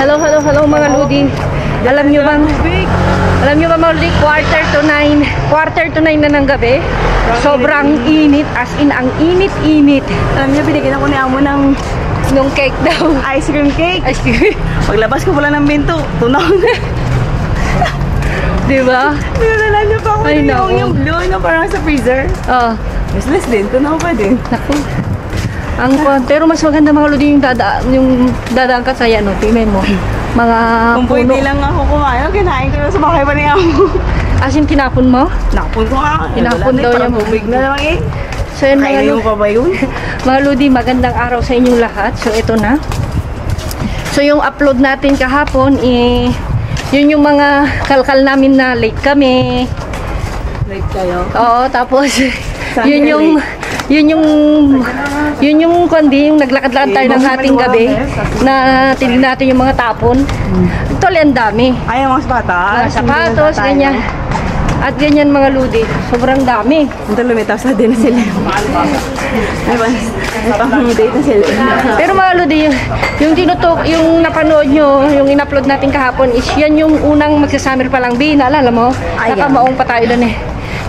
Hello mga Ludi. Alam nyo ba mga Ludi, quarter to 9 na ng gabi. Sobrang init, as in ang init. Alam nyo, binigyan ako ni Amo nung cake daw. Ice cream cake. Paglabas ko pala ng binto, tunaw na. Diba? Pinalalan nyo pa ako yung blue na parang sa freezer. Oo. Useless din, tunaw pa din. Naku. Pero mas maganda mga Ludi yung dadaan ka sa yan, no? Tingnan mo. Mga kung puno. pwede lang ako kumain, kinain ko na sa bahay pa ni Amo. As in, tinapon mo? Nakapon ko nga. Tinapon daw niya mo. Tubig na lang eh. So yun mga Ludi. Pa ba yun? Mga Ludi, magandang araw sa inyong lahat. So ito na. So yung upload natin kahapon, yun yung mga kalkal namin na late kami. Late kayo? Oo, tapos yun yung kundi yung naglakad-lakad tayo ng ating gabi na tinignan natin yung mga tapon. Actually, ang dami. Ay, mga sapatos. Mga sapatos, ganyan. At ganyan mga Ludi. Sobrang dami. Ito lumitaw sa din na sila. Ay ba? Napaka-date na sila. Pero mga Ludi, yung napanood nyo, yung in-upload natin kahapon is yan yung unang magsasummer pa lang. Naalala mo? Nakamaong pa tayo doon eh.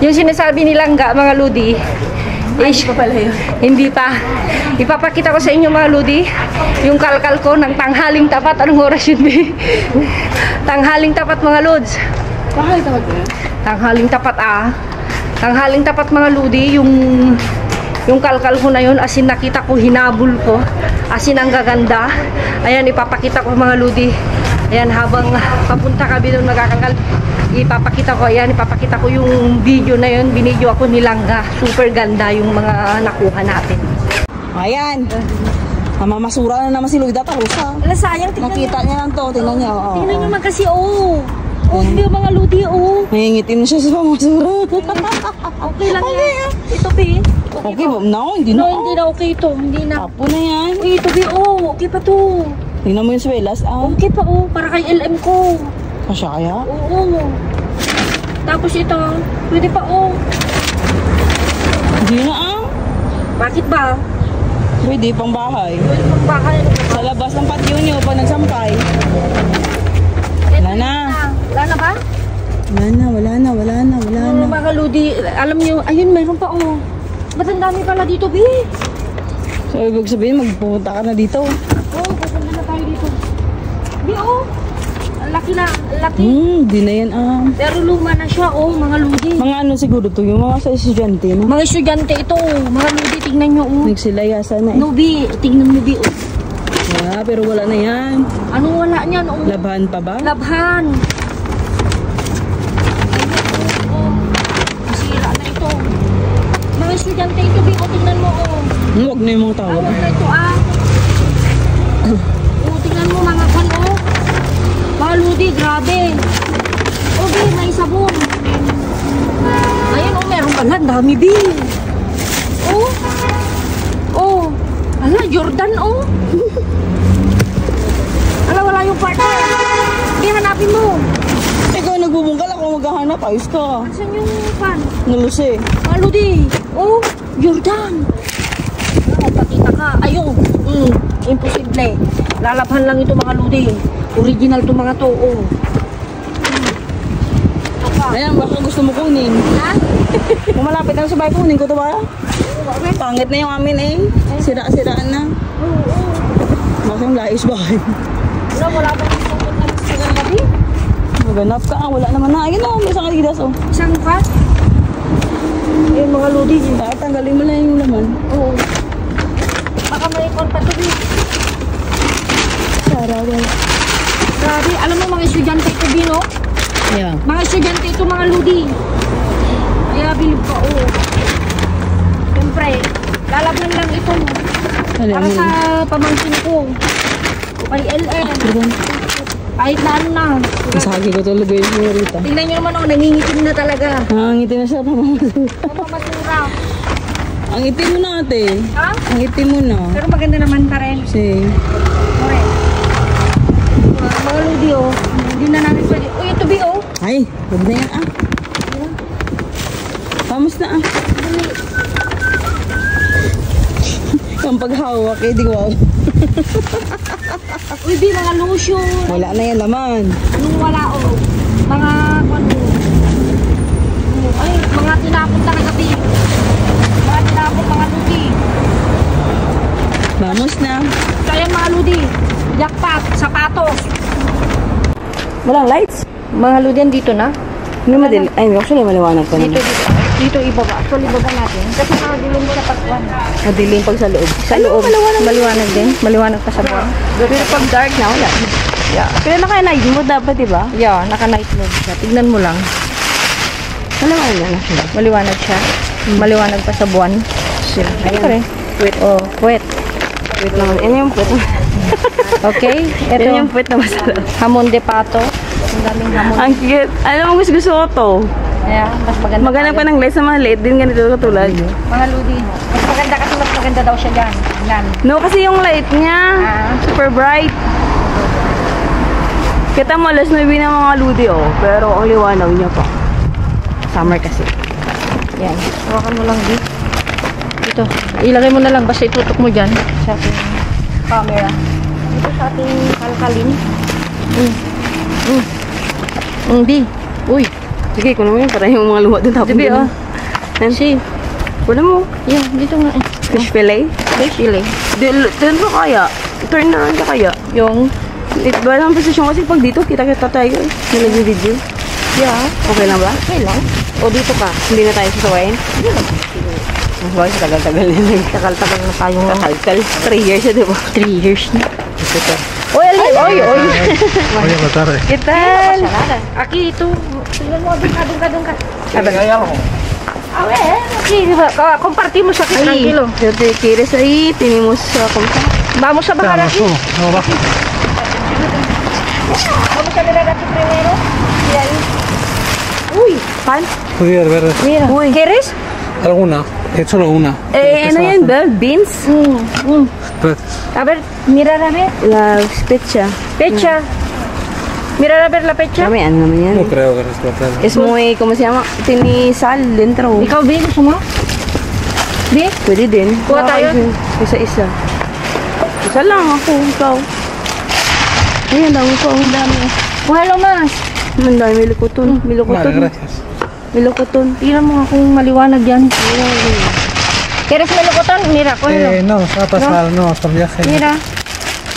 Yung sinasabi nilang mga Ludi, Hindi pa pala yun. Hindi pa. Ipapakita ko sa inyo mga Ludi, yung kalkal ko ng tanghaling tapat. Anong oras yun, B? Tanghaling tapat mga Lods. Tanghaling tapat ba? Tanghaling tapat Tanghaling tapat mga Ludi, yung kalkal ko na yun, as in nakita ko, hinabol ko. As in ang gaganda. Ayan, ipapakita ko mga Ludi. Ayan, habang papunta kami doon magkakangkal, ipapakita ko yung video na yun. Binidyo ako ni Langga. Super ganda yung mga nakuha natin. Ayan. Mamasura na naman si Luida Tarusa. Wala, sayang. Nakita niya lang to. Tingnan niya. Tingnan niyo man kasi, hindi yung mga Ludi, Nangingitim na siya sa mamasura. Okay lang yan. Ito, P. Okay, no, hindi na. No, hindi na okay ito. Hindi na. Tapo na yan. Uy, ito, P. Okay pa to. Tingnan mo yung swelas, Okay pa, para kay LM ko. Kasya kaya? Oo. Tapos ito, pwede pa, Hindi na, Bakit ba? Pwede, pang bahay. Pwede pang bahay. Sa labas ng patio niyo, pag nagsampay. Wala na. Wala na ba? Wala na. Mga Ludi, alam niyo, ayun, mayroon pa, Ba't ang dami pala dito, B? So, ibig sabihin, magpupunta ka na dito. Pupunta na tayo dito. B, Ang laki na, laki. Di na yan, Pero luma na siya, mga Ludi. Mga ano siguro to, yung mga sa estudyante, no? Mga estudyante ito, mga Ludi, tignan nyo, Nagsilayasan na, No, B, tignan mo, B, pero wala na yan. Anong wala niyan, Labhan pa ba? Labhan. Masira na ito. Mga estudyante ito, B, tignan mo, Huwag na yung mga tao. Huwag na ito, tignan mo, mga kan, Mga Ludi, grabe. B, may sabon. Ayan, meron pala, dami, B. Ala, Jordan, Ala, wala yung partner. Hindi, hanapin mo. Ikaw nagbubungkal, ako maghahanap. Ayos ka. Saan yung pan? Naluse. Mga Ludi. Jordan. Pakita ka. Ayun. Imposible. Lalabhan lang ito mga Ludi. Original to mga to. Ayan, baka gusto mo kunin. Ha? Kung malapit lang sa bahay, kunin ko ito ba? Pangit na yung amin Sira-siraan na. Baka yung lais bahay. Wala ba yung sangkot na sa gabi? Maganap ka, wala naman na. Ayun may isang alidas, Isang pa? Ayun mga Ludi. Tanggalin mo lang yung laman. Baka may konpatuloy. Saraway. Grabe, alam mo mga estudyante ito, Bino? Yeah. Mga estudyante ito, mga Ludi. Kaya bilib ko, Siyempre, lalabhan lang ito. Para sa pamangkin ko. Kay LM. Kahit na ano na. Masagi ko talaga yung senyorita. Tingnan nyo naman, nangingitim na talaga. Nangangitim na siya, Pamamasura. Ang itim mo na, ate. Ha? Ang itim mo na. Pero maganda naman pa rin. Correct. Mga Ludi, hindi na namin pwede. Ito, B, Ay, huwag na yan, Vamos na, Ang paghawak eh, di wow. Uy, di, mga lotion. Wala na yan naman. Nung wala, oh. Mga, ano, ay, mga tinapon na kagabi. Mga tinapon, mga ludi. Vamos na. Kaya mga ludi. Jackpot, sapatos. Walang lights? Mga ludi yan dito na. Hindi madali. Ay, actually maliwanag pa Dito, naman. dito ibaba. Actually, ibaba natin. Kasi mga dilong mo sa pagkuhan. Madilim pag sa loob. Sa loob, maliwanag din. Maliwanag pa sa buwan. Pero pag dark na, wala. Yeah. Pero naka-night mode dapat, diba? Yeah, naka-night mode siya. Tignan mo lang. Maliwanag na siya. Maliwanag siya. Maliwanag pa sa buwan. Sila. Siyempre. Wait. Oh, wet. Wait naman. Yan yung puwet. Okay? Ito Yan yung puwet na masarap. hamon de pato. Ang daming hamon. Ang cute. Alam mo, gusto ko to. Yeah, mas maganda. Maghanap tayo. pa ng lights na maliit din ganito katulad. Mga ludi. Mas maganda kasi mas maganda daw siya dyan. Yan. No, kasi yung light niya, super bright. Kita mo, alas 9 na mga ludi, oh. Pero ang liwanag niya pa. Summer kasi. Yan. Hawakan mo lang di. Ito. Ilagay mo na lang. Basta itutok mo dyan. Sa ating camera. Ito sa ating kalkalin. Di. Uy. Sige, kunin mo yun para yung mga luha din tapos. Dibi, oh. Si. Kunin mo. Yan. Dito nga. Fish fillet. Fish fillet. Turn mo kaya. Turn na ka kaya. Yung. Ba lang posisyon kasi pag dito, kita-kita tayo eh. May nag-video. Yeah. Okay lang ba? Okay lang. O dito ka. Hindi na tayo sasawayin? Mas bagay sa tagal-tagal na Tagal-tagal na tayong Tagal. 3 years na diba? 3 years na. Ito to. Oy, oy. Oye, buenas tardes. ¿Qué tal? Aquí ito. Tingnan mo. Doon ka. ¿Hay algo? A ver. Aquí, diba? Compartimos aquí. Tranquilo. Si te quieres ahí, tenemos comida. Vamos a bajar Vamos, aquí. no, bajo. Vamos a mirar aquí primero. Y ahí. Uy, Pan? Pudiera ver mira. ¿Quieres? alguna. Solo una. Ano yan ba? Beans? Pues, A ver, mirar a ver. La pecha. Pecha. Mirar a ver la pecha. Dami, ano naman yan? no creo que respetar. Es muy, ¿cómo se llama? Tiene sal dentro. Ikaw, Bi, gusto mo? Bi? Pwede din. Kuha tayo? Isa-isa. Isa lang ako, ikaw. Ay, ang dami ko. Ang dami. Oh, hello, Mas. Ang dami, may lukuton. May Vale, lukuton. gracias. May lukuton. Tingnan mo nga kung maliwanag yan. ¿Quieres melocoton? Mira, cógelo. No, va a pasar, no, hasta el viaje. Mira.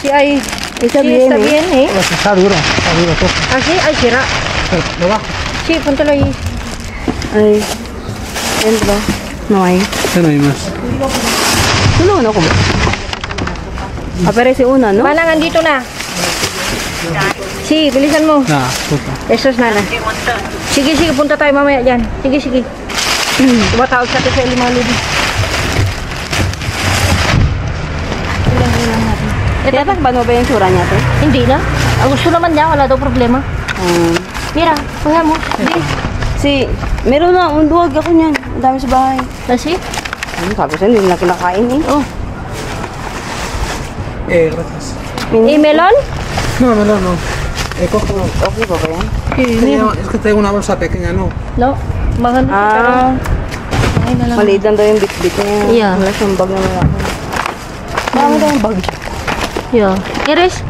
Sí, ahí. Está sí, bien, está ¿eh? bien, ¿eh? Pues está duro, coge. Aquí, ay, será. Lo bajo. Sí, póntelo ahí. Ay. Dentro. No hay. Ya no hay más. Solo uno como. Aparece una, ¿no? Manang, andito na. Sí, bilisan mo. Nada, puta. Eso es nada. Sige, sige, punta tayo mamaya dyan. Sige, sige. Tumatawag sa atin sa mga ludi. Kaya paano ba yung tsura niya to? Hindi na. Ang gusto naman niya, wala daw problema. Mira, kuha mo. Hindi. Si, meron na, unduwag ako niyan. Ang dami sa bahay. Nasi? Sabi ko hindi na kinakain eh. Oh. Gracias. Eh, melon? No, no. Coge uno. Okay ba ba yan? Es que tengo una bolsa pequeña, no. No. Mga ay na lang. Maliit lang daw yung bit-bit niya. Yeah. Wala siyang bag na malaki. Marami daw yung bag. Yeah. ¿Quieres?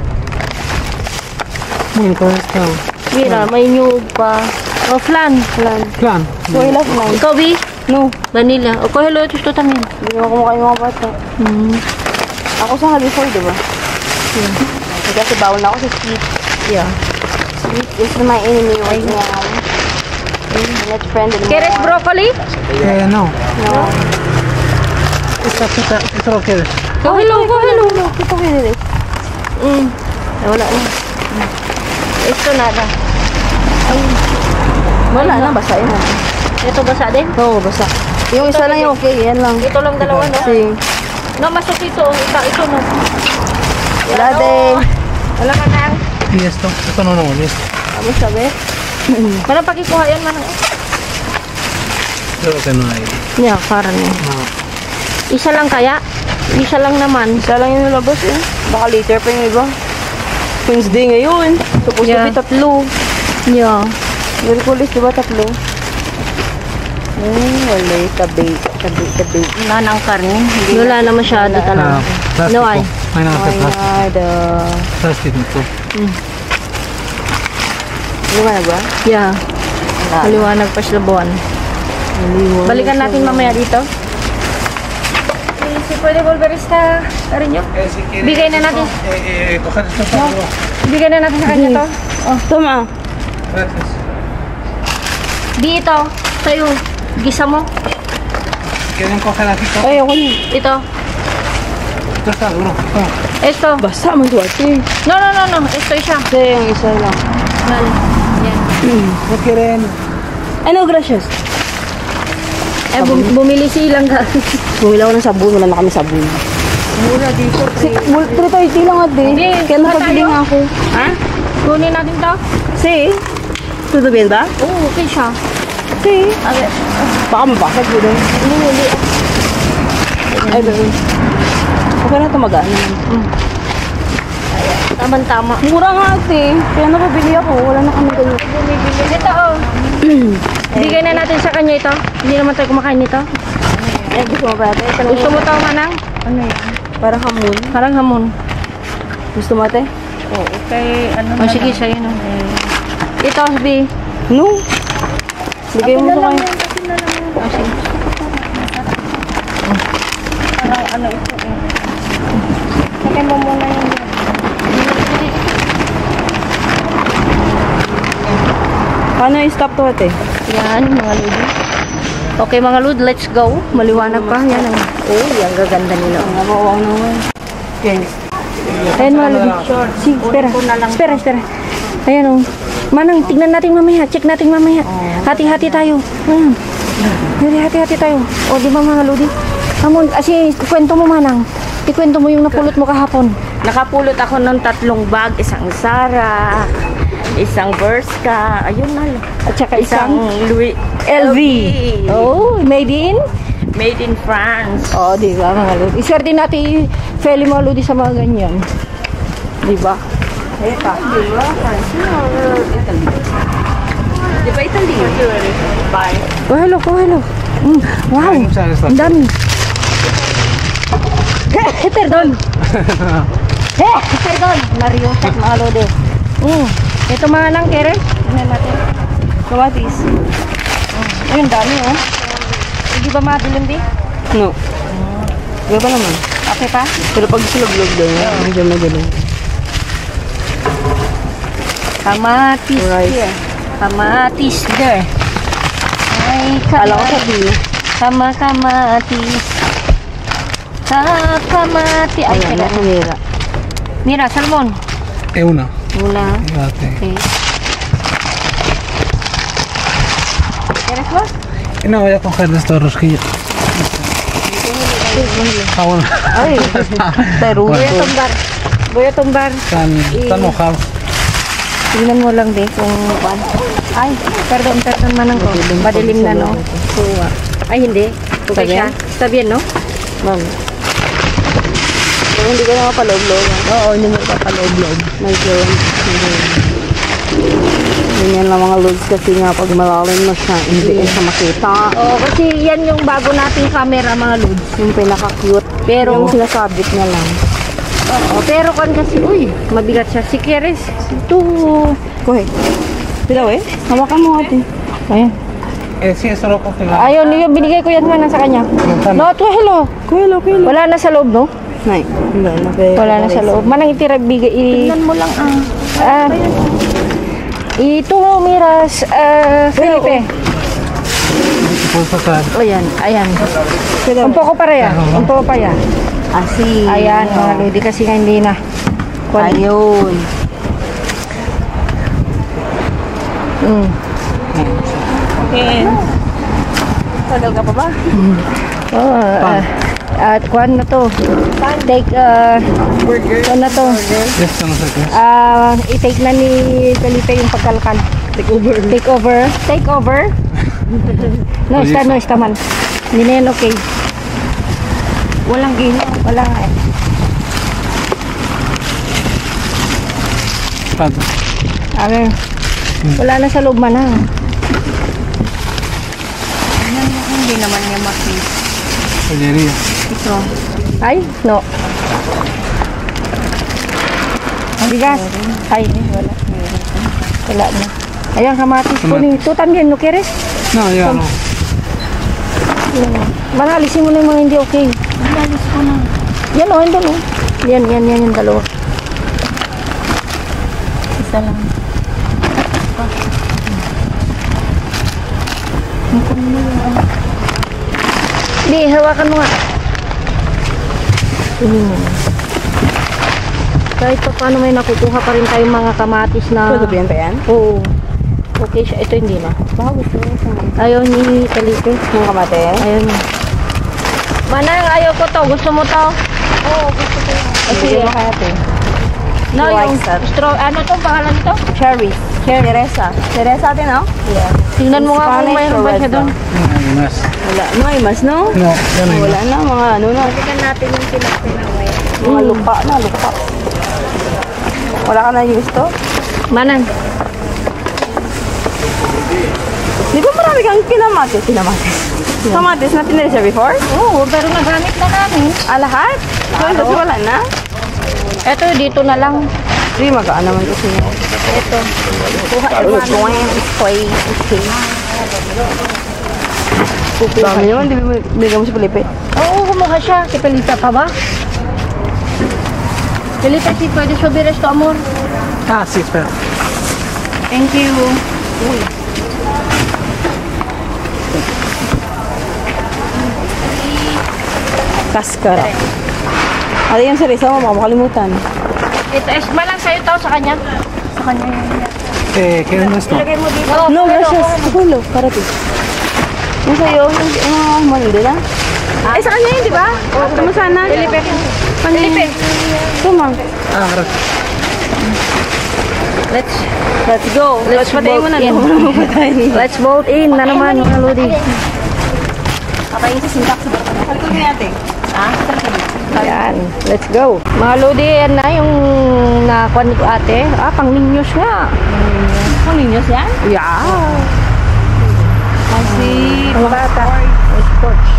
Bueno, pues está. Mira, may nyug pa. O, flan. Plan. So, I love mine. Ikaw, Bi? No, Vanilla. O, kohelo ito ito también. hindi mo kumakain mga bata. Ako sa before, di ba? Kasi bawal na ako sa sweet. Yeah. Sweet is my enemy right now. Let's friend and ¿Quieres broccoli? No. No. Esto lo quieres. Kohelo. Ito pinili. Mm. Ay, wala na. Ito nada. Wala na, basa yun. Ito basa din? Oo, basa. Yung isa lang yung okay, yan lang. Ito lang dalawa, no? Kasi, No, masok ito. Ito no. wala din. Wala ka na. Y esto no, listo. Ano sabi? Manang pakikuha yan, manang. Creo que no hay. Yeah, parang No. isa lang kaya? Isa lang naman. Isa lang yung nalabas eh. Baka later pa yung iba. Wednesday ngayon. Supposed to Yeah. be tatlo. Yeah. Merkulis, diba tatlo? wala tabi. Wala nang karne. Wala na masyado talaga. Plástico. No, ay. May nasa plástico. Ada. Plástico ito. Liwanag ba? Yeah. Maliwanag pa sila buwan. Balikan natin mamaya dito. Si pwede Volverista rin yun. Bigay na natin. Coger esto para luego. Bigay na natin sa kanya to. Oh, tama. Gracias. Dito. Sa'yo. Gisa mo. ¿Quieren coger aquí todo? Ay, ako na. Ito. Esto está duro. Ito. Basta man to ate. No. Ito siya. Kasi yung isa lang. Mal. Yan. ¿No quieren? Ano, gracias. Eh, bumili silang Bumili ako ng sabon. Wala na kami sabon. mura dito. 330 lang ate. Hindi, Kaya kuha napabili tayo. nga ako. Ha? Kunin natin to. Si? Tutubin ba? Oo, okay siya. Si? Baka mabasag ko doon. Hindi. Ay, doon. Okay na ito magaan naman. Tama. Mura nga ate. Kaya napabili ako. Wala na kami ganyan. Bumibili. Ito, oh. Bigay na natin sa kanya ito. Hindi naman tayo kumakain nito. Eh, gusto mo ba ate? Gusto mo tao manang? Ano yan? Parang hamon. Parang hamon. Gusto mo ate? Oo, okay. Ano oh, sige, sa'yo na. Ito, B. No. Bigay mo sa kanya. Oh, sige. Parang ano ito eh. Sakay mo muna yung... Paano i-stop to ate? Yan, mga lodi. Okay, mga lodi, let's go. Maliwanag pa. Yan ang... Oh, yung gaganda nila. Ang nabawang naman. Ayan, mga lodi. Sige, espera. Ayan, oh. Manang, tignan natin mamaya. Check natin mamaya. Hati-hati tayo. Ayan. Hati-hati tayo. O, di ba mga lodi? Kamon, kwento mo, Manang. Ikwento mo yung napulot mo kahapon. Nakapulot ako ng 3 bag, isang Zara, isang Bershka, ayun na lang. At saka Isang Louis LV. Oh, made in? Made in France. Oh, di ba mga lodi? Iswerte natin i-feli mga lodi sa mga ganyan. Di ba? Epa. Di ba? France or Italy? Di ba Italy? Bye. Oh, hello. Wow. Ang dami. Perdon. Perdon. Nariosak mga lodi. Ito mga nang kere. Tingnan natin. Kamatis. Ayun, dami oh. Hindi ba madilim di? No. Gaya pa naman. Okay pa? Pero pag silog-log doon, medyo magaling. Kamatis here. Kamatis there. Ay, Kala ko sabihin. kamatis. Kamati. Ay, Ayan, kailan. nira. Mira, salmon. Una. Mula. Gracias. Okay. ¿Quieres más? No, voy a coger de estos rosquillos. Ah, bueno. Ay, pero Voy a tumbar. Están mojados. Tingnan mo lang din kung ay, perdon manang ko. Madilim na no. So, ay hindi. Okay siya. Está bien, no? ma'am. Pero hindi ka na mapaloob-loob. Oo, hindi mo mapaloob-loob. Medyo, ganyan lang mga loads kasi nga pag malalim na siya, hindi siya makita. Oo, kasi yan yung bago nating camera mga lods. Yung pinaka-cute. Pero, Yung sinasabit niya lang. oo, pero kan kasi, uy, mabigat siya. Si Keres, ito. Kuhe. Pilaw eh. Hawakan mo ate. Ayan. Sí, eso lo coge. Ayun, yung binigay ko yan na sa kanya. No, to hello. Kuhe, kuhe. Wala na sa loob, no? Nay. Wala na sa loob. Manang itira, bigay. Tingnan mo lang Ito, Miras, Felipe. Puedes sacar. Ayan. Un poco para allá. Un poco para allá. Asi. Ayan, mga lodi, kasi nga hindi na. Ayun. Okay. Tagal ka pa ba? At kuhan na to. Take, kuhan na to. Esto no sé qué es. I-take na ni Felipe yung pagkalkan. Take over. No, está man. Hindi na yan okay. Walang gino. Wala nga eh. Pato. Okay. Wala na sa loob man ha. Hindi na Maki. Polleria. Ito. Ay, no. Bigas. Ay, wala. Wala na. Ayan, kamatis po ni. Ito también, no quieres? No, ya no. Manalisin mo na yung mga hindi okay. Nalis ko na. Yan o, yan o. Yan yung dalawa. Isa lang. Di, hawakan mo nga. Kahit pa paano may nakukuha pa rin tayong mga kamatis na... Pagkabihan pa yan? Oo. Okay siya. Ito hindi na. Baka gusto mo sa Ayaw ni Felipe. yung kamate. Ayaw niya. Manang, ayaw ko to. Gusto mo to? Oo, gusto ko. Kasi mo kaya ito. No, White yung sap. straw... Ano to? Pangalan to? Cherry. Teresa. Teresa din, no? Yeah. Tingnan mo nga kung Spanish mayroon or ba red siya doon. Hay más. Wala. No, ay mas, no? No, ya no hay Wala más. na, mga ano na. Tingnan natin yung pinapinaway. Mga lupa na, lupa. Wala ka na gusto? Manang. Di ba marami kang kinamatis? Kamatis na pinreserve before? Oo, pero nagamit na namin. Ah, lahat? So, wala na? Eto, dito na lang. Hindi, magaan naman kasi. Ito. Kuha Dami naman, di ba bigyan mo si Felipe? Oo, kumuha siya. Si Pelita pa ba? Pelita, si pwede subir esto, amor. Ah, sí, espera. Thank you. Kaskara. Ano yung sarisa mo, makalimutan. Ito, esma lang sa'yo to, sa kanya. Sa kanya yun. ¿Qué es esto? Ilagay mo dito. No, gracias. Tulo, karati. Yung sa'yo, yung mandi na. Eh, sa kanya yun, di ba? Tama sana. Felipe. Felipe. Tuma. Ah, gracias. Let's go. Let's patayin mo na. Let's vote in na naman, mga Lodi. Patayin sa sintak sa barko. Halikot niya ate. Ayan, let's go. Mga Lodi, yan na yung nakuha ni ate. Ah, pang ninyos nga. Kung ninyos yan? Yeah. Kasi, Ang bata. Sports.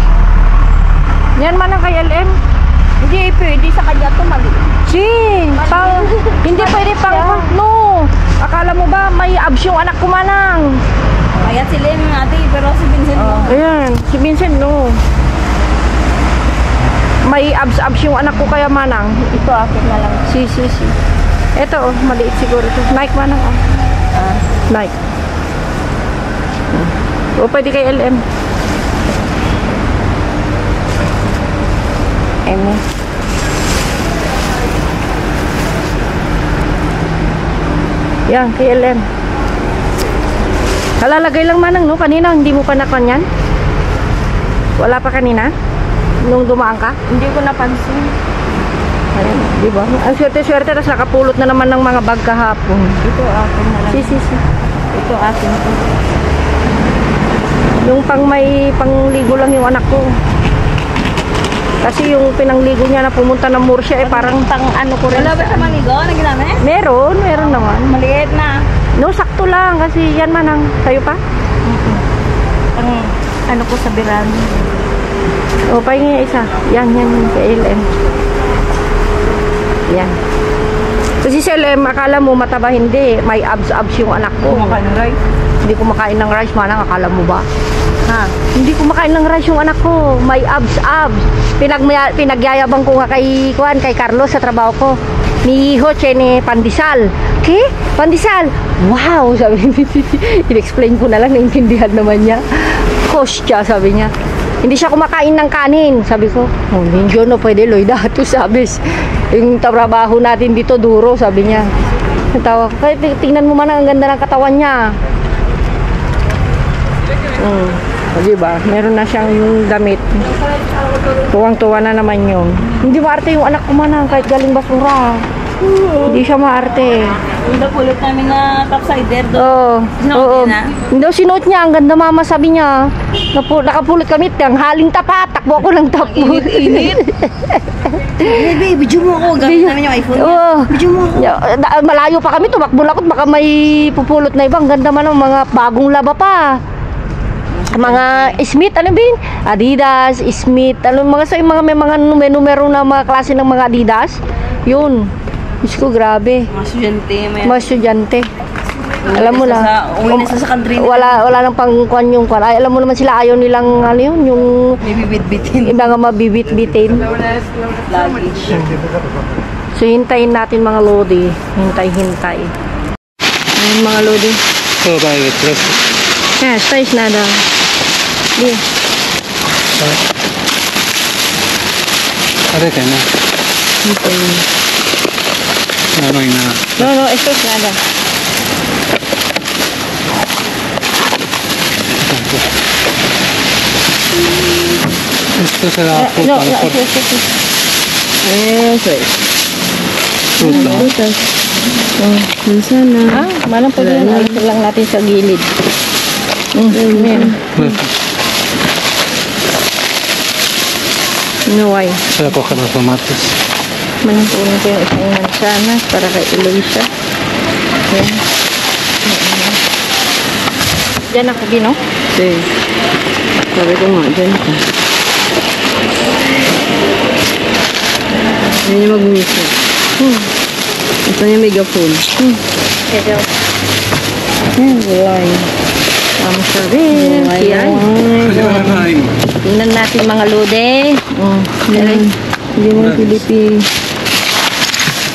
Yan man ang kay LM. hindi pwede sa kanya to mali. Hindi pwede pang no. Akala mo ba may abs yung anak ko manang? Kaya sila yung ate, pero si Vincent mo. Ayan, si Vincent no. May abs yung anak ko kaya manang. Ito, akin na lang. Si. Ito oh, maliit siguro ito. Nike manang oh. Nike. O pwede kay LM. Eme. Yan, kay LM. Kalalagay lang manang no. Kanina hindi mo pa nakuha yan? Wala pa kanina? Nung dumaan ka? Hindi ko napansin. Ayan, di ba? Ang swerte-swerte, tapos nakapulot na naman ng mga bag kahapon. Ito, akin na lang. Si. Ito, akin to. Yung may pangligo lang yung anak ko. Kasi yung pinangligo niya na pumunta ng Murcia, parang ano ko rin. Wala ba sa manigo na ginamit? Meron naman. Maliit na. No, sakto lang kasi yan manang. Sa'yo pa? Ano ko sa biran. O, pahingi isa. Yan, kay LM. Yan. Kasi si LM, akala mo mataba, hindi. May abs yung anak ko. Kumakain ng rice. Hindi kumakain ng rice, manang. Akala mo ba? Ha? Hindi kumakain ng rice yung anak ko. May abs. Pinagyayabang ko nga kay Carlos sa trabaho ko. Ni Hoche ni Pandesal. Okay? Pandesal. Wow, sabi niya. In-explain ko na lang, naintindihan naman niya. Kostya, sabi niya. Hindi siya kumakain ng kanin. Sabi ko, oh, hindi no pwede, Loida. Ito sabi, yung trabaho natin dito, duro, sabi niya. Natawa ko. Kaya tingnan mo man ang ganda ng katawan niya. Diba? Meron na siyang damit. Tuwang-tuwa na naman yun. Hindi maarte yung anak ko manang kahit galing basura. Hindi siya maarte. Yung napulot namin na topsider doon. Oo. Sinuot niya na? Hindi, sinuot niya. Ang ganda mama, sabi niya. Nakapulot kami. Ang haling tapat. Takbo ako ng takbo. Init. Baby, video mo ako. Gamit namin yung iPhone niya. Oo. Video mo ako. Malayo pa kami. Tumakbo lakot. Baka may pupulot na iba. Ang ganda man ng mga bagong laba pa. Mga Smith, ano ba yun? Adidas, Smith, ano mga sa mga may mga numero na mga klase ng mga Adidas. Yun. Diyos ko, grabe. Mga estudyante, may Mga estudyante. Alam mo na. uwi na sa country nila. Wala nang pangkuan yung kwan. Ay, alam mo naman sila ayaw nilang ano yun, yung May bibit-bitin. iba nga mabibit-bitin. Luggage. So, hintayin natin mga lodi. Hintay. Ayun mga lodi. Todo va de tres. Space na daw. Di. Parece, ¿no? No, no hay nada. No, esto es nada. Esto será fruta, No, mejor. eso. Eso es. Fruta. Manzana. Manang pwede yun. Ayos lang natin sa gilid. Ayan. No way. Se va a coger los tomates. Manang kunin ko yung isang mansanas para kay Eloisa. Ayan. Diyan ako, Gino. Sí. Sabi ko nga, dyan ka. Yan yung mag-misa. Ito yung megaphone. Ito. Why? Vamos a ver. Si ay. Ay. Tingnan natin mga lode. Hindi mo Philippines.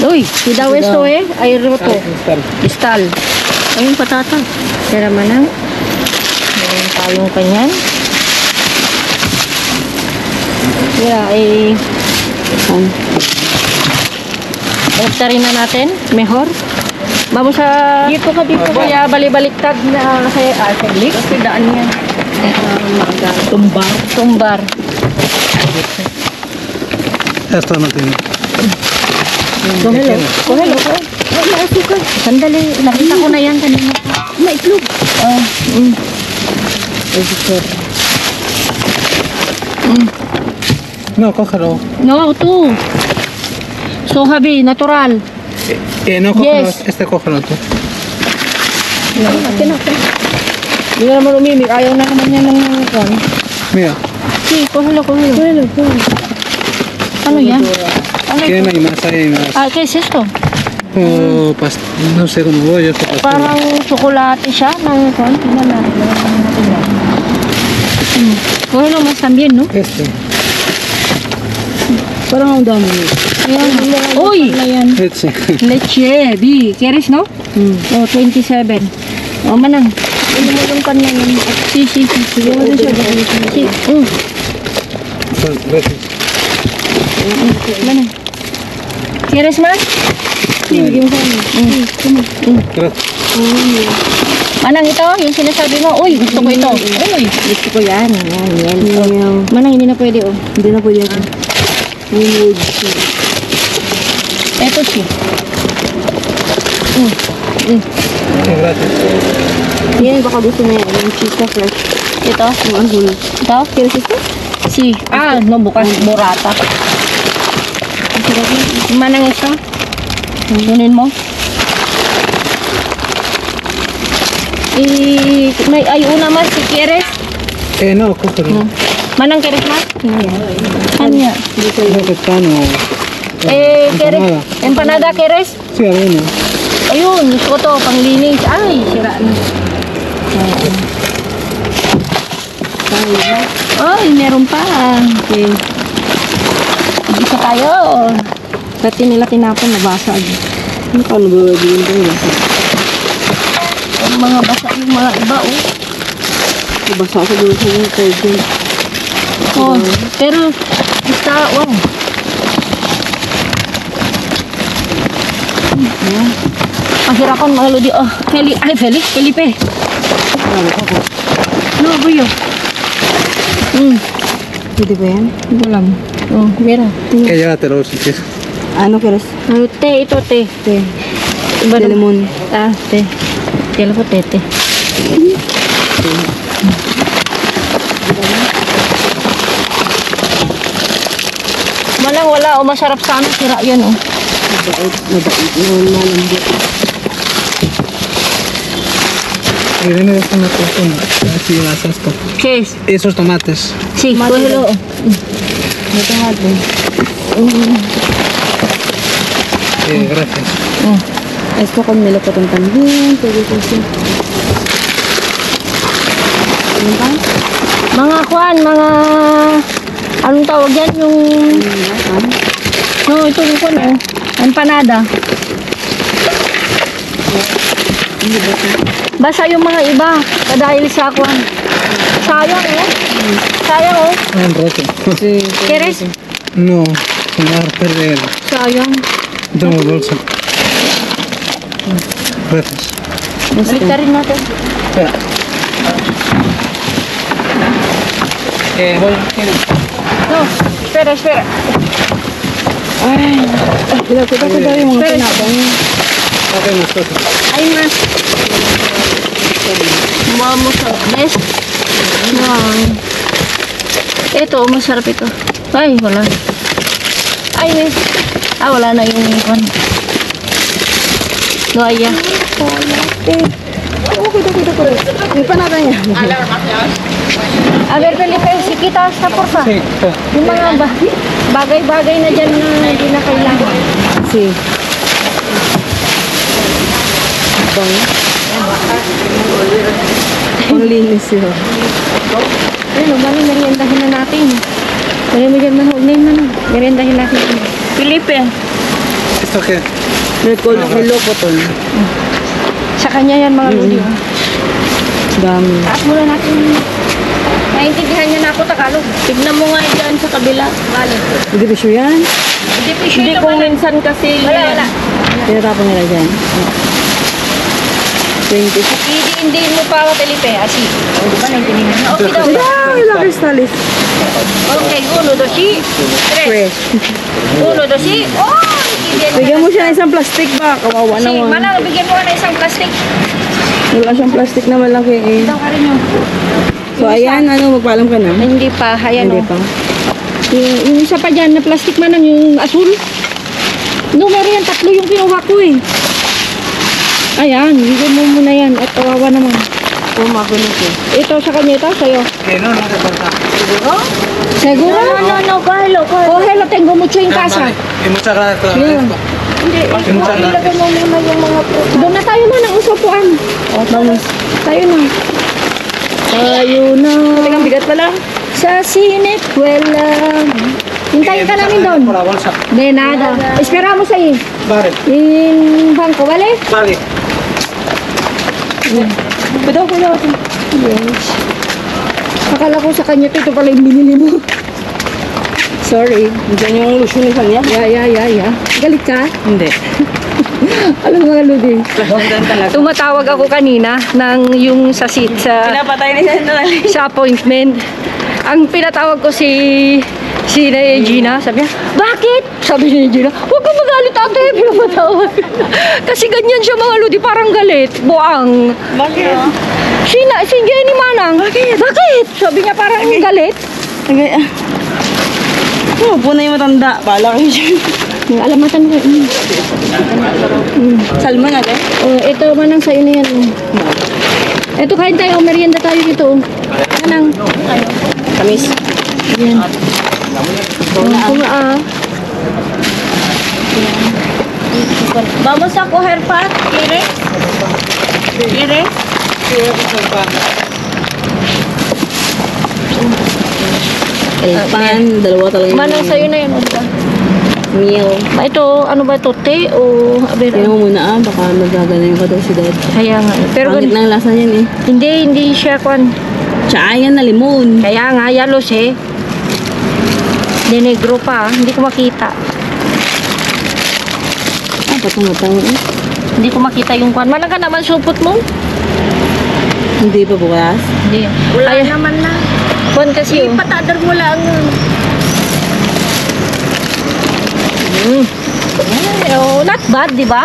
Uy, cuidado esto Ay roto. Cristal. Kristal. Ayun patata. Tira manang. Meron tayong kanyan. Yeah, rin na natin. Mejor. Vamos sa... Dito ka. Kaya bali-baliktad na kasi Arcelic. Kasi daan yan. Tumbar. Esto no tiene. Kuhelo. May asukal. Sandali. Nakita ko na yan kanina. May itlog. No, cógelo. No, tú. So, Javi, natural. No, cógelo. Yes. Este cógelo tú. Akin. Hindi na naman umimik. Ayaw na naman yan ng kwan. Mira, Sí, cógelo. Ano yan? Ano ¿quién ito? hay más? Ahí hay más. ¿Qué es esto? Oh, no sé cómo voy, esto pastel. Parang chocolate siya ng kwan. Tingnan natin. Cógelo más también, ¿no? Este. Parang ang dami. Uy! Este. Leche, Bi. ¿Quieres, no? Oh, 27. Oh, manang. Ano mo yung pan na yun? Sí. Sige mo din siya. Sí. Gracias. Manang. ¿Quieres más? Sí, bigyan mo sa amin. Gracias. Manang, ito, yung sinasabi mo. Uy, gusto ko ito. Uy, gusto ko yan. Yan. Oh. Manang, hindi na pwede, oh. Hindi na pwede ako. Ito siya. Gracias. Yan, baka gusto mo yan. Yung cheese na fresh. Ito? Yung azul. Ito? Kailan ito? Si. No, bukas burata. Manang ito? Kunin mo. May ayuna mas si quieres. No, cógelo. Manang quieres más? Ano yan? Creo que está, no. ¿Quieres? Empanada quieres? Sí, alguno. Ayun, gusto ko to, panglinis. Ay, sira na. Ay, meron pa. Okay. Isa tayo. Pati nila tinapon, nabasag. Ano ka nababagin ko yun? Ang mga basa yung mga iba, oh. Nabasa ko doon sa yung cold. Oh, pero, basta, wow. Pahirapan mga lodi. Oh, Felipe. Ano ba yun? Pwede ba yan? Hindi ko alam. Oh, mira. Que llévatelo si quieres. Ano keres? Ano, ito, te. Iba De na- limon. te. Tela po, te. Manang wala, o masarap sana. Sira yan, oh. Mabait. Malambot. Y viene de una persona. Así las esto. ¿Qué es? Esos tomates. Sí, cógelo. May tomate. Gracias. Esto con melocotón también. Pwede ko siya. Ano ba? Mga kwan, mga... Anong tawag yan? Yung... No, ito yung kwan, oh. Empanada. Basta yung mga iba. Dahil sa kwan. Sayang, oh. Sayang, oh. Un roto. ¿Quieres? No, se me va a perder. Sayang. No tengo bolsa. Gracias. Balik rin natin. Espera. Voy. No, espera. Kita yung mga Pero- tinapang. Ok, más cosas. Ay, mas. Vamos a best. Wow. Ito, masarap ito. Ay, wala. Ay, miss. Wala na yung kwan. Doaya. Yung panata niya. A ver, Felipe, si kita hasta porfa. Sí, espera. Yung mga bagay-bagay na dyan na hindi na kailangan. Si. Bang. Ang linis yun. Ayun, bali, meriendahin na natin. Kaya mo dyan manhog na yun, ano. Meriendahin natin. Felipe, ¿Esto qué? Melocotón. sa kanya yan mga lodi. Dami. Taas muna natin. Naintindihan niya na ako Tagalog. Tignan mo nga dyan sa kabila. Bali. Hindi ba siya yan? Hindi kung minsan kasi. Wala. Tinatapon nila dyan. 20. Hindi mo pa ako Felipe. Asi. O, di ba naintindihan niya? Okay daw. Ay, la cristales. Okay, 1, 2, 3. Fresh. 1, 2, 3. Oh! Bigyan mo siya ng isang plastic ba? Kawawa Si, naman. Manang, bigyan mo na isang plastic. Wala siyang plastic na malaki eh. Daw ka rin yun. So ayan, magpaalam ka na? Hindi pa. Ayan Hindi o. pa. Yung isa pa dyan na plastic man yung asul. No, meron yan. 3 yung kinuha ko eh. Ayan, bigyan mo muna yan. At kawawa naman. Magulo ko. Ito sa kanya, ito sa'yo. No, no te falta. Seguro? No, cógelo, tengo mucho en casa. Y muchas gracias por Yeah. esto. Hindi, Muchas gracias. ilagay mo muna yung mga fruit. Doon na tayo na ng usapuan. Vamos. Tayo na. Talagang bigat pala. Sa sinekwela. Hintayin ka namin doon. Por la bolsa. De nada. Esperamos ahí. Vale, En banco, ¿vale? vale. Kudaw. Yes. Akala ko sa kanya ito pala yung binili mo. Sorry. Diyan yung lotion ni kanya? Yeah. Galit ka? Hindi. Alam mo mga Ludi. Doon talaga. Tumatawag ako kanina ng yung sa Pinapatay na siya. sa appointment. Ang pinatawag ko si Gina, sabi niya, bakit? Sabi ni Gina, huwag kang magalit ate, pinapatawag. Kasi ganyan siya mga Ludi, parang galit, buang. Bakit? Si Jenny Manang, bakit? Sabi niya parang galit. Po na yung matanda. Bala kayo siya. Alamatan ko. Salmon natin? Oh, ito Manang sa'yo na yan. Ito kain tayo, merienda tayo dito. Manang. Kamis. Yan. Vamos a coger pa, ¿quieres? ¿Quieres? El pan. Dalawa talaga yung Manang sa'yo na yun. meal. Ito, ano ba ito? Te o aber? Tingnan mo muna baka magagana yung kadosidad. Kaya nga. Pero Pangit na ang lasa niyan eh. hindi siya kwan. Tsaka yan na limon. Kaya nga, yalos eh. De negro pa, hindi ko makita. Patang-matang eh. Hindi ko makita yung kwan. Malang ka naman supot mo? Hindi pa bukas. Hindi. Wala naman na. Kwan kasi yung... Patadar mo lang. Not bad, di ba?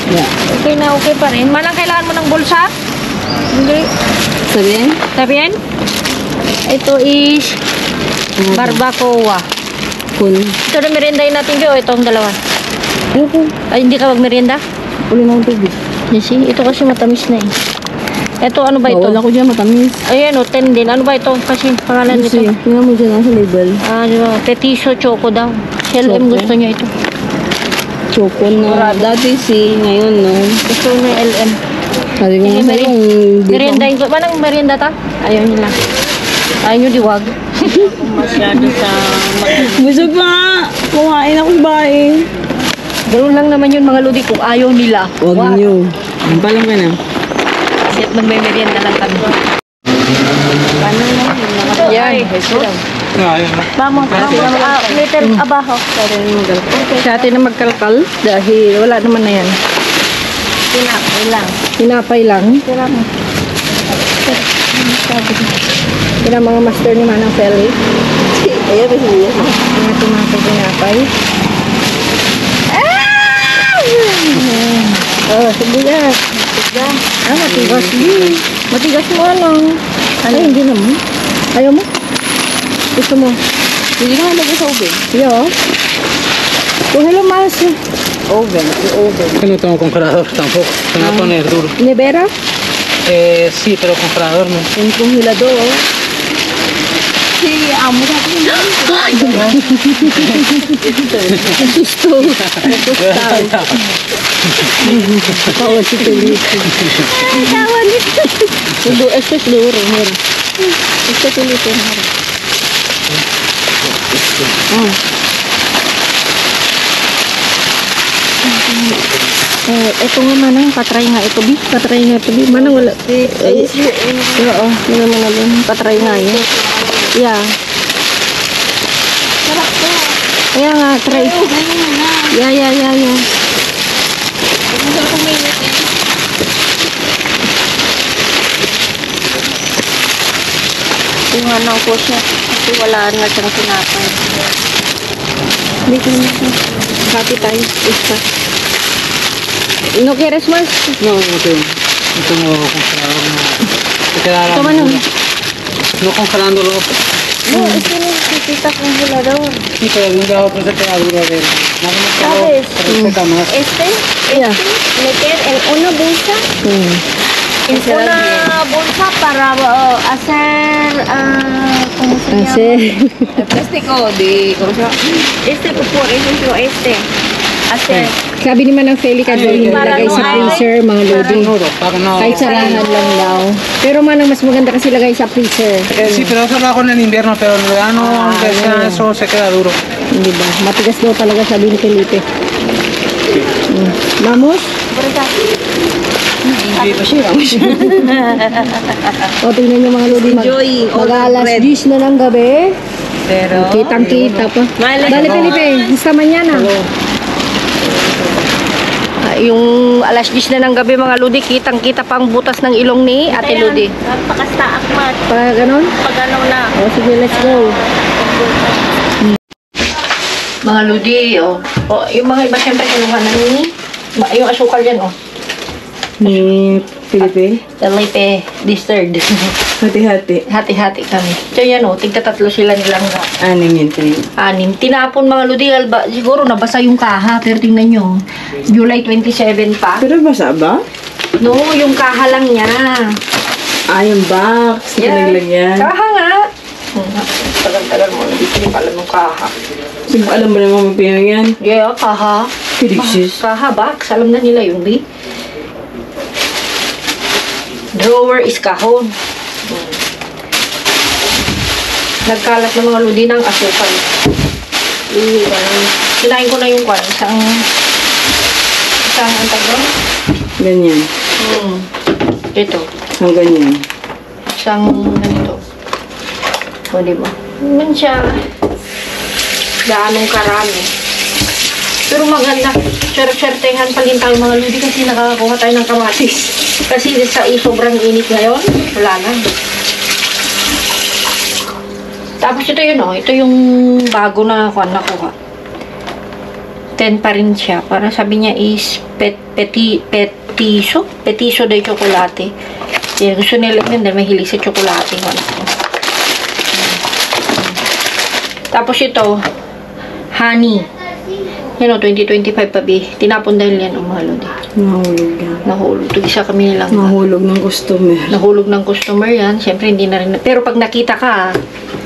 Yeah. Okay na okay pa rin. Malang kailangan mo ng bulsa? Hindi. Sabihin? Sabihin? Ito is barbacoa. Kun. Ito na merindahin natin ko. Itong dalawa. Ayoko. Ay, hindi ka mag-merienda? Uli na ang tubig. Yes, ito kasi matamis na eh. Ito, ano ba ito? Bawal ako dyan, matamis. Ayan o, 10 din. Ano ba ito? Kasi pangalan nito. Kasi, tingnan mo dyan sa label. Ah, di ba? Petiso Choco daw. Si LM Choco. gusto niya ito. Choco na. Dati si, ngayon no. Gusto niya LM. Sabi ko nga sa'yo, kung di Meriendahin ko. Manang merienda ta? Ayaw nila. Ayaw nyo diwag. Masyado sa busog pa nga. Kumain ako sa bahay. Ganoon lang naman yun mga lodi kung ayaw nila. Huwag niyo. Ang palang ka na. Kasi magme-merienda lang kami. Yan. Ayun na. Vamos, later abajo. Sa atin na magkalkal dahil wala naman na yan. tinapay lang. Tinapay lang. Yan ang mga master ni Manang Feli. Ayan ba siya? Mga tinapay. Oh, sibuyas. Ah, matigas din. Matigas mo ano? Ay, hindi naman. Ayaw mo? Gusto mo? Hindi ka nga sa oven. Yo. Oh, hello, Mas. Oven. Que no tengo congelador tampoco. Se me va a poner duro. Nevera? Sí, pero congelador no. Yung congelador. Si amo sa akin. Susto. Kawan si Felipe. Kawan ito. Este es duro, mira. Este Felipe, mira. Ito nga Manang, patry nga ito, Bi. Patry nga ito, Bi. Manang wala. Oo, hindi naman naman. Patry nga yun. Yeah. Sarap to. Kaya nga, try. Yeah. Masarap kung mainit eh. Tungan na ko siya. Kasi wala na siyang tinapay. Hindi ko naman siya. Happy tayo. Isa. No quieres más? No, no tengo congelador. No. Se quedará. Toma no. No congelándolo. No, es que necesita congelador. Sí, pero de un lado pues se queda duro de más o menos ¿Sabes? se respeta más. Yeah. Meter en una bolsa. En una bolsa para hacer, ¿cómo se llama? Kasi, El plástico de, ¿cómo se llama? Por ejemplo, hacer. sabi ni Manang Feli ka doon Para nilagay no sa ay- freezer, mga lodi. Nudo, para no. Kahit sarahan lang daw. Pero Manang, mas maganda kasi lagay sa freezer. Sí, pero eso lo hago en el invierno, pero en el verano, aunque sea eso, se queda duro. Hindi ba? Matigas daw talaga sabi ni Felipe. Vamos? O, tingnan niyo mga lodi. Enjoy all the Mag-alas bread. 10 na ng gabi. Pero, Kitang-kita pa. Dale, Felipe. Hasta mañana. Yung alas 10 na ng gabi mga lodi, kitang-kita pa ang butas ng ilong ni Ate Lodi. Napakastaak mat. Pa ganon? Pag ano na. O, sige, let's go. Mga lodi, yung mga iba siyempre kinuha na ni, yung asukal yan, ni Felipe, Felipe, distilled. hati-hati. Hati-hati kami. So yan tigta-tatlo sila nilang Anim yun tayo. 6. Tinapon mga lodi, siguro nabasa yung kaha, pero tingnan nyo, July 27 pa. Pero basa ba? No, yung kaha lang niya. Yung box. Yan. Pinaglagyan. Kaha nga. Tagal-tagal mo, hindi ko pala nung kaha. Sige, alam ba naman pinagyan? Yeah, kaha. Delicious. Kaha box, alam na nila yung di. Drawer is kahon. Nagkalat ng mga ludi ng asukal. Kinain ko na yung kwan. Isang ang tagong. Ganyan. Ito. Ang ganyan. Isang ganito. O, diba? Yan siya. Gaanong karami. Pero maganda. Swertehan pa rin tayo mga ludi kasi nakakakuha tayo ng kamatis. Kasi sa sobrang init ngayon, wala na. Tapos ito yun ito yung bago na nakuha. 10 pa rin siya. Para sabi niya is petiso de chocolate. Yeah, gusto nila yun dahil mahilig sa chocolate. Tapos ito, honey. Yan o, 2025 pa, B. Tinapon dahil yan, mga lodi. Nahulog yan. Nahulog. Tug-isa kami nilang. Nahulog ng customer. Nahulog ng customer yan. Siyempre, hindi na rin. Pero pag nakita ka,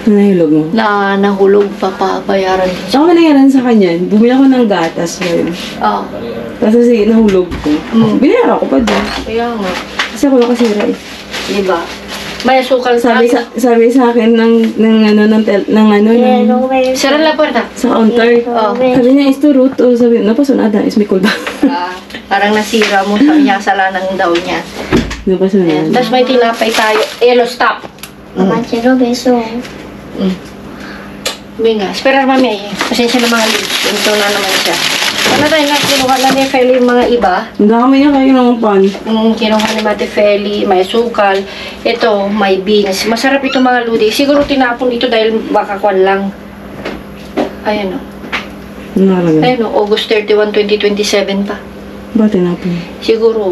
Nahulog mo? na nahulog, papabayaran din. Saka manangyari sa kanya, bumili ako ng gatas ngayon. Ah, Tapos kasi nahulog ko. Binayaran ko pa din. kaya nga. Kasi ako nakasira eh. Diba? May sukal sa Sabi sa akin Sara la puerta. sa counter. Sabi niya, is to root. O sabi, napasunada, is may kulba. Parang nasira mo sa niya, salanan daw niya. Napasunada. Tapos may tinapay tayo. Yellow stop. Mamá, quiero beso. Venga, esperar mami ahí. Pasensya na mga leads. Ito na naman siya. Ano tayo na, kinuha na ni Feli yung mga iba. Ang dami niya kayo ng pan. Kinuha ni Mate Feli, may sukal. Ito, may beans. Masarap ito mga ludi. Siguro tinapon ito dahil baka kwan lang. Ayan o. Nalagay. Ayan o, August 31, 2027 pa. Ba't tinapon? Siguro,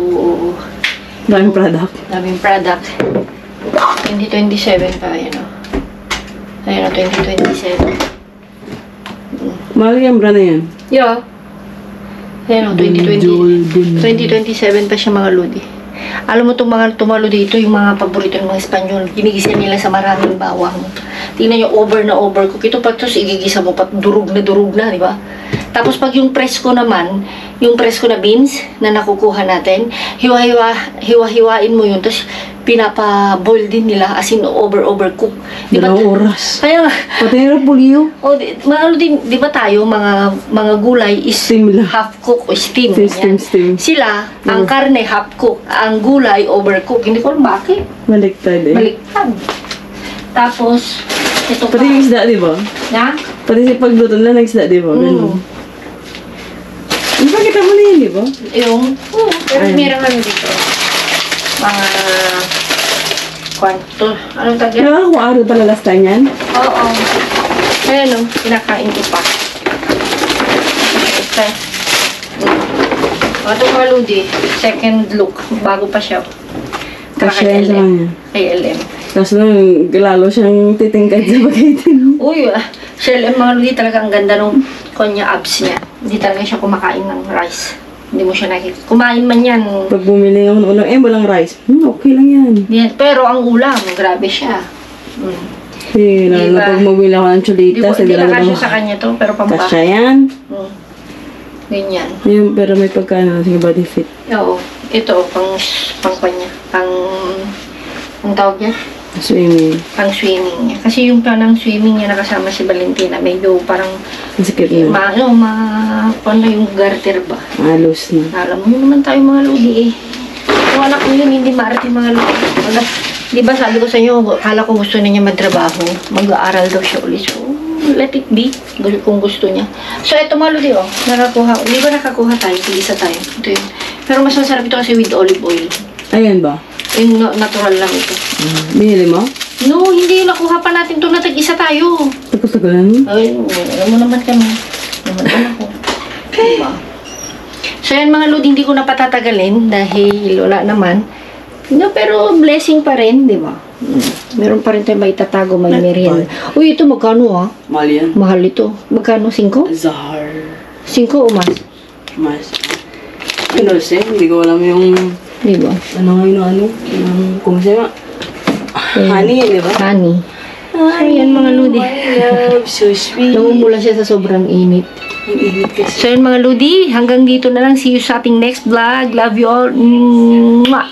Daming product. daming product. 2027 pa, ayan o. Ayan o, 2027. Mahal yung brand na yan. Yeah. Ayan o, 2027 pa siya mga lodi. Alam mo itong mga tumalo dito, yung mga paborito ng mga Espanyol, ginigisa nila sa maraming bawang. Tingnan nyo, over na overcook. Ito pa ito, igigisa mo pa, durug na, di ba? Tapos pag yung presko naman, yung presko na beans na nakukuha natin, hiwa-hiwain mo yun, tapos pinapa-boil din nila, as in overcook. Di ba? Dalawang oras. Kaya nga, Pati nila pulyo. di ba tayo, mga gulay is Steam lang. half cook o steam. Steam, Yan. steam. Sila, ang karne half cook, ang gulay overcook. Hindi ko alam bakit. Baliktad eh. Baliktad. Tapos, ito pa. Pati yung isda, di ba? Na? Pati si pagluto nila ng isda, di ba? Ganun. Ang pakita mo na yun, di ba? Yung, pero Ayun. meron ano dito. Mga, kwanto. Anong tagyan? Kaya kung araw pala last time yan. Oo. Ayan o, pinakain ko pa. Okay. Ito mga ludi, second look, bago pa siya. Kasya yan sa kanya. Kay LM. Tapos nung lalo siyang titingkad sa bagaytin. Uy, si LM mga ludi talaga ang ganda nung kanya abs niya. Hindi talaga siya kumakain ng rice. Hindi mo siya nakikita. Kumain man yan. Pag bumili ako ng ulang, walang rice. Okay lang yan. Yan. Pero ang ulam, grabe siya. Kasi lalo Diba? na pag bumili ako ng chulitas, Hindi na kasya sa kanya to, pero Kasya pambahay. yan. Ganyan. Yung, pero may pagkano, sige body fit. Oo. Ito, pang kanya. Ang tawag niya? Swimming. Pang swimming niya. Kasi yung panang swimming niya nakasama si Valentina, medyo parang, Ang sakit na. paano yung garter ba? Alos na. Alam mo naman tayo mga ludi eh. Yung anak ko yun, hindi maarte mga ludi. Di ba sabi ko sa inyo, kala ko gusto niya magtrabaho. Mag-aaral daw siya ulit. So, let it be. Kung gusto niya. So, ito mga ludi oh. Nakakuha. Hindi ba nakakuha tayo? Tigisa tayo. Ito yun. Pero mas masarap ito kasi with olive oil. Ayan ba? Yung natural lang ito. Binili mo? No, hindi. Nakuha pa natin ito na tag-isa tayo. Tagal-tagalan mo? Ay, alam mo naman kami. Naman ako. Diba? So, yan mga lodi, hindi ko na patatagalin dahil wala naman. No, pero blessing pa rin, di ba? Meron pa rin tayo may tatago, may merienda. Uy, ito magkano ah? Mahal yan. Mahal ito. Magkano? 5? Zahar. 5 o mas? Mas. Ano siya? Hindi ko alam yung... Di ba? Ano yung kung siya nga. Honey, di ba? Honey. Ayan mga lodi. Love, so sweet. Namumula siya sa sobrang init. Ang init kasi. So yun mga lodi, hanggang dito na lang. See you sa ating next vlog. Love you all. Mwah!